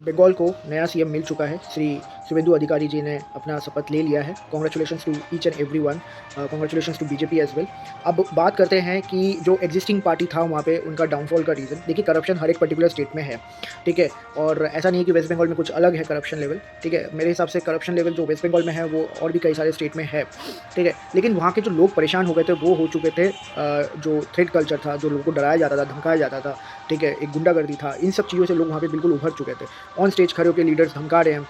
बंगाल को नया सीएम मिल चुका है। श्री शुभेंदु अधिकारी जी ने अपना शपथ ले लिया है। Congratulations to each and everyone, congratulations to BJP as well. अब बात करते हैं कि जो एग्जिस्टिंग पार्टी था वहाँ पे उनका डाउनफॉल का रीज़न। देखिए, करप्शन हर एक पर्टिकुलर स्टेट में है, ठीक है। और ऐसा नहीं है कि वेस्ट बंगाल में कुछ अलग है करप्शन लेवल, ठीक है। मेरे हिसाब से करप्शन लेवल जो वेस्ट बंगाल में है वो और भी कई सारे स्टेट में है, ठीक है। लेकिन वहाँ के जो लोग परेशान हो गए थे वो हो चुके थे जो थ्रेड कल्चर था, जो लोगों को डराया जाता था, धमकाया जाता था, ठीक है, एक गुंडागर्दी था, इन सब चीज़ों से लोग वहाँ पे बिल्कुल उभर चुके थे। ऑन स्टेज खड़े होकर लीडर्स धमका रहे हैं,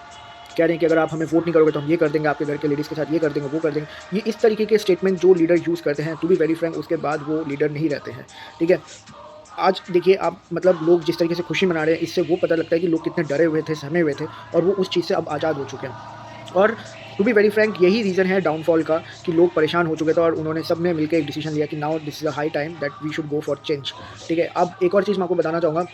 कह रहे हैं कि अगर आप हमें वोट नहीं करोगे तो हम ये कर देंगे, आपके घर के लेडीज़ के साथ ये कर देंगे, वो कर देंगे। ये इस तरीके के स्टेटमेंट जो लीडर यूज़ करते हैं, टू बी वेरी फ्रैंक, उसके बाद वो लीडर नहीं रहते हैं, ठीक है। आज देखिए आप, मतलब लोग जिस तरीके से खुशी मना रहे हैं, इससे वो पता लगता है कि लोग कितने डरे हुए थे, सहमे हुए थे, और वो उस चीज़ से अब आज़ाद हो चुके हैं। और टू बी वेरी फ्रैंक, यही रीज़न है डाउनफॉल का कि लोग परेशान हो चुके थे और उन्होंने सब ने मिलकर एक डिसीजन लिया कि now this is a high time that we should go for change, ठीक है। अब एक और चीज़ मैं आपको बताना चाहूँगा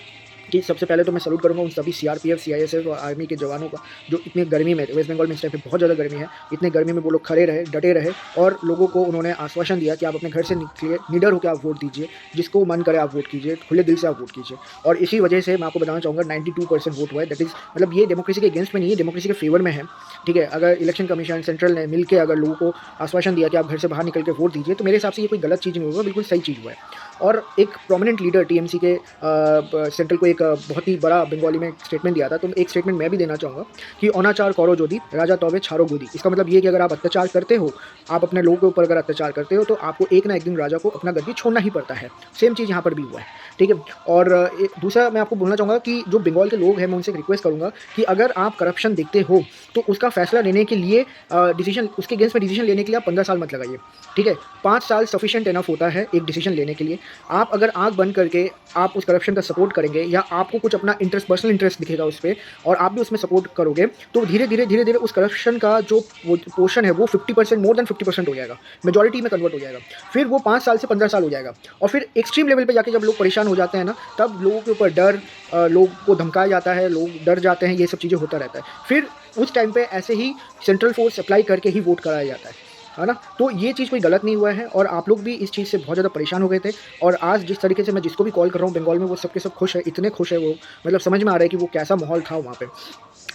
कि सबसे पहले तो मैं सैल्यूट करूँगा उन सभी सीआरपीएफ, सीआईएसएफ और आर्मी के जवानों का, जो इतनी गर्मी में, वेस्ट बंगाल में इस टाइम पे बहुत ज़्यादा गर्मी है, इतने गर्मी में वो लोग खड़े रहे, डटे रहे, और लोगों को उन्होंने आश्वासन दिया कि आप अपने घर से निकलिए, निडर होकर आप वोट दीजिए, जिसको मन करे आप वोट कीजिए, खुले दिल से आप वोट कीजिए। और इसी वजह से मैं आपको बताना चाहूँगा 92% वोट हुआ है। दैट इज़, मतलब ये डेमोक्रेसी के अगेंस्ट में नहीं है, डेमोक्रेसी के फेवर में है, ठीक है। अगर इलेक्शन कमीशन सेंट्रल ने मिलकर अगर लोगों को आश्वासन दिया कि आप घर से बाहर निकल के वोट दीजिए, तो मेरे हिसाब से ये कोई गलत चीज़ नहीं हुआ, बिल्कुल सही चीज़ हुआ है। और एक प्रोमिनेंट लीडर टीएमसी के सेंट्रल को एक बहुत ही बड़ा बंगाली में स्टेटमेंट दिया था, तो एक स्टेटमेंट मैं भी देना चाहूँगा कि अनाचार करो जोदी राजा तौबे छारो गोदी। इसका मतलब ये कि अगर आप अत्याचार करते हो, आप अपने लोगों के ऊपर अगर अत्याचार करते हो, तो आपको एक ना एक दिन राजा को अपना गद्दी छोड़ना ही पड़ता है। सेम चीज़ यहाँ पर भी हुआ है, ठीक है। और दूसरा मैं आपको बोलना चाहूँगा कि जो बंगाल के लोग हैं, मैं उनसे एक रिक्वेस्ट करूँगा कि अगर आप करप्शन देखते हो तो उसका फैसला लेने के लिए, डिसीजन उसके अगेंस्ट में डिसीजन लेने के लिए आप 15 साल मत लगाइए, ठीक है। 5 साल सफिशिएंट इनफ होता है एक डिसीजन लेने के लिए। आप अगर आँख बंद करके आप उस करप्शन का सपोर्ट करेंगे, या आपको कुछ अपना इंटरेस्ट, पर्सनल इंटरेस्ट दिखेगा उस पे, और आप भी उसमें सपोर्ट करोगे, तो धीरे धीरे उस करप्शन का जो पोर्शन है वो 50%, मोर देन 50% हो जाएगा, मेजॉरिटी में कन्वर्ट हो जाएगा। फिर वो 5 साल से 15 साल हो जाएगा। और फिर एक्सट्रीम लेवल पे जाके जब लोग परेशान हो जाते हैं ना, तब लोगों के ऊपर डर, लोग को धमकाया जाता है, लोग डर जाते हैं, ये सब चीज़ें होता रहता है। फिर उस टाइम पे ऐसे ही सेंट्रल फोर्स अप्लाई करके ही वोट कराया जाता है ना। तो ये चीज़ कोई गलत नहीं हुआ है, और आप लोग भी इस चीज़ से बहुत ज़्यादा परेशान हो गए थे। और आज जिस तरीके से मैं जिसको भी कॉल कर रहा हूँ बंगाल में, वो सब के सब खुश है, इतने खुश है वो, मतलब समझ में आ रहा है कि वो कैसा माहौल था वहाँ पे।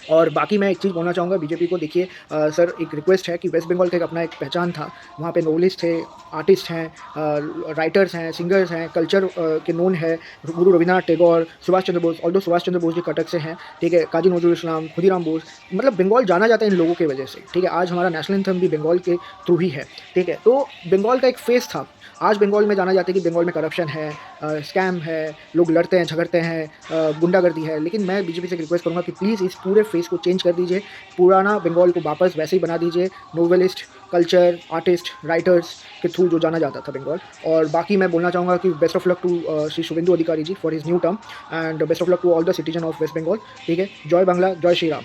और बाकी मैं एक चीज़ बोलना चाहूँगा बीजेपी को, देखिए सर, एक रिक्वेस्ट है कि वेस्ट बंगाल का एक अपना एक पहचान था, वहाँ पे नोवेलिस्ट थे, आर्टिस्ट हैं, राइटर्स हैं, सिंगर्स हैं, कल्चर के नोन है, गुरु रविन्द्रनाथ टैगोर, सुभाष चंद्र बोस, ऑल्दो सुभाष चंद्र बोस जी कटक से हैं, ठीक है, काजी नजरुल इस्लाम, खुदीराम बोस, मतलब बंगाल जाना जाता है इन लोगों की वजह से, ठीक है। आज हमारा नेशनल एंथम भी बंगाल के थ्रू ही है, ठीक है। तो बंगाल का एक फेस था। आज बंगाल में जाना जाता है कि बंगाल में करप्शन है, स्कैम है, लोग लड़ते हैं, झगड़ते हैं, गुंडागर्दी है। लेकिन मैं बीजेपी से रिक्वेस्ट करूँगा कि प्लीज़ इस पूरे फेस को चेंज कर दीजिए, पुराना बंगाल को वापस वैसे ही बना दीजिए, नोवेलिस्ट, कल्चर, आर्टिस्ट, राइटर्स के थ्रू जो जाना जाता था बंगाल। और बाकी मैं बोलना चाहूँगा कि best of luck to Shri Shubhendu Adhikari ji for his new term, and best of luck to all the citizen of West Bengal, ठीक है। जय बांग्ला, जय श्री राम।